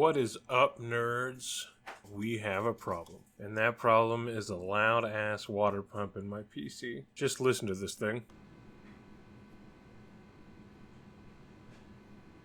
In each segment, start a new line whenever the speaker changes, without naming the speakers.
What is up, nerds? We have a problem. And that problem is a loud-ass water pump in my PC. Just listen to this thing.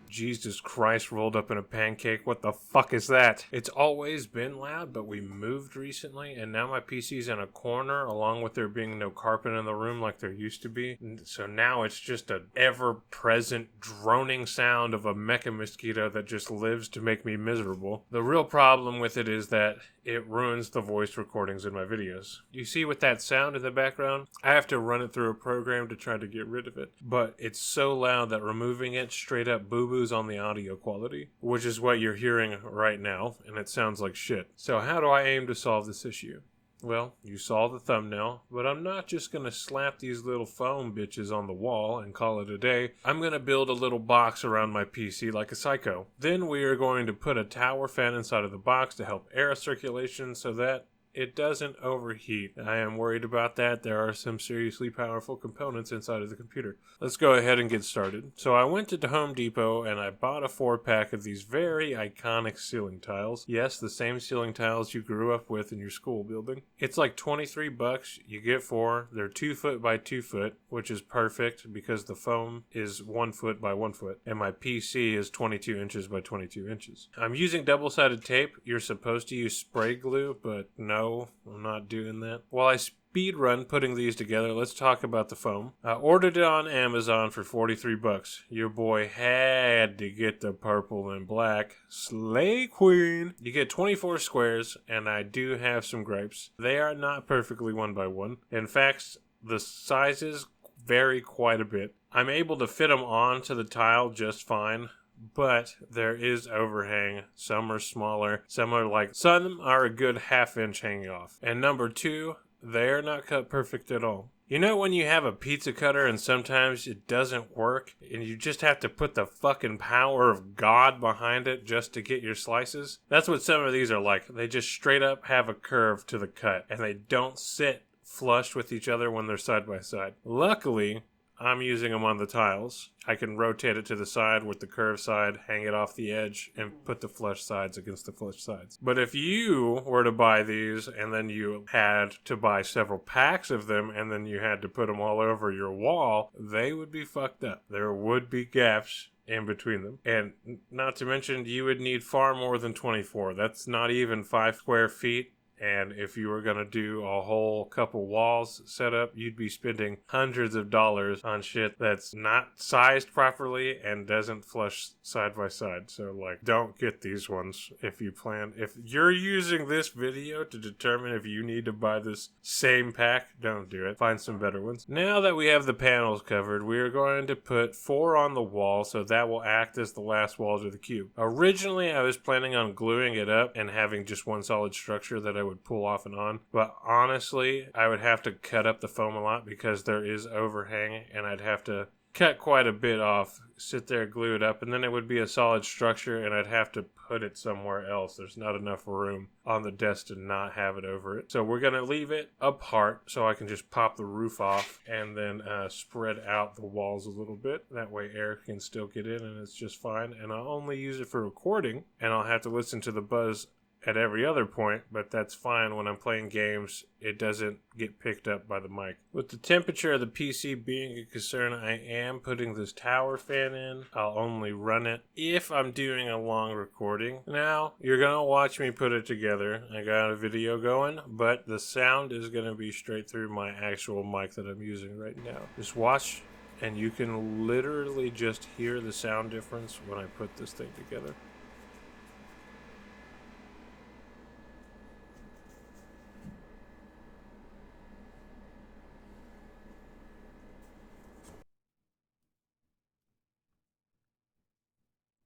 Jesus Christ, rolled up in a pancake. What the fuck is that? It's always been loud, but we moved recently, and now my PC's in a corner, along with there being no carpet in the room like there used to be. So now it's just an ever-present droning sound of a mecha mosquito that just lives to make me miserable. The real problem with it is that it ruins the voice recordings in my videos. You see with that sound in the background? I have to run it through a program to try to get rid of it. But it's so loud that removing it straight up boo-boos on the audio quality, which is what you're hearing right now, and it sounds like shit. So how do I aim to solve this issue? Well, you saw the thumbnail, but I'm not just going to slap these little foam bitches on the wall and call it a day. I'm going to build a little box around my PC like a psycho. Then we are going to put a tower fan inside of the box to help air circulation so that it doesn't overheat. I am worried about that. There are some seriously powerful components inside of the computer. Let's go ahead and get started. So I went to Home Depot and I bought a 4-pack of these very iconic ceiling tiles. Yes, the same ceiling tiles you grew up with in your school building. It's like 23 bucks. You get 4. They're 2 foot by 2 foot, which is perfect because the foam is 1 foot by 1 foot and my PC is 22 inches by 22 inches. I'm using double-sided tape. You're supposed to use spray glue, but no, I'm not doing that. While I speed run putting these together, let's talk about the foam. I ordered it on Amazon for 43 bucks. Your boy had to get the purple and black Slay Queen. You get 24 squares, and I do have some gripes. They are not perfectly 1 by 1. In fact, the sizes vary quite a bit. I'm able to fit them onto the tile just fine, but there is overhang. Some are smaller, some are a good ½ inch hanging off. And number 2, they're not cut perfect at all. You know when you have a pizza cutter and sometimes it doesn't work and you just have to put the fucking power of God behind it just to get your slices? That's what some of these are like. They just straight up have a curve to the cut and they don't sit flush with each other when they're side by side. Luckily, I'm using them on the tiles. I can rotate it to the side with the curved side, hang it off the edge, and put the flush sides against the flush sides. But if you were to buy these and then you had to buy several packs of them and then you had to put them all over your wall, they would be fucked up. There would be gaps in between them. And not to mention, you would need far more than 24. That's not even 5 square feet. And if you were going to do a whole couple walls set up, you'd be spending hundreds of dollars on shit that's not sized properly and doesn't flush side by side. So, don't get these ones if you plan. If you're using this video to determine if you need to buy this same pack, don't do it. Find some better ones. Now that we have the panels covered, we are going to put 4 on the wall, so that will act as the last wall to the cube. Originally, I was planning on gluing it up and having just one solid structure that I would pull off and on, but honestly I would have to cut up the foam a lot because there is overhang and I'd have to cut quite a bit off, sit there, glue it up, and then it would be a solid structure and I'd have to put it somewhere else. There's not enough room on the desk to not have it over it. So we're going to leave it apart so I can just pop the roof off and then spread out the walls a little bit. That way air can still get in and it's just fine. And I'll only use it for recording and I'll have to listen to the buzz at every other point, but that's fine. When I'm playing games, it doesn't get picked up by the mic. With the temperature of the PC being a concern, I am putting this tower fan in. I'll only run it if I'm doing a long recording. Now, you're gonna watch me put it together. I got a video going, but the sound is gonna be straight through my actual mic that I'm using right now. Just watch, and you can literally just hear the sound difference when I put this thing together.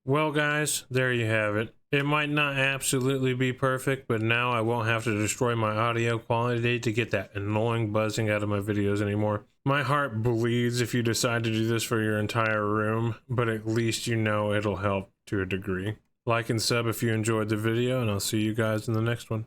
Well guys, there you have it. It might not absolutely be perfect, but now I won't have to destroy my audio quality to get that annoying buzzing out of my videos anymore. My heart bleeds if you decide to do this for your entire room, but at least you know it'll help to a degree. Like and sub if you enjoyed the video, and I'll see you guys in the next one.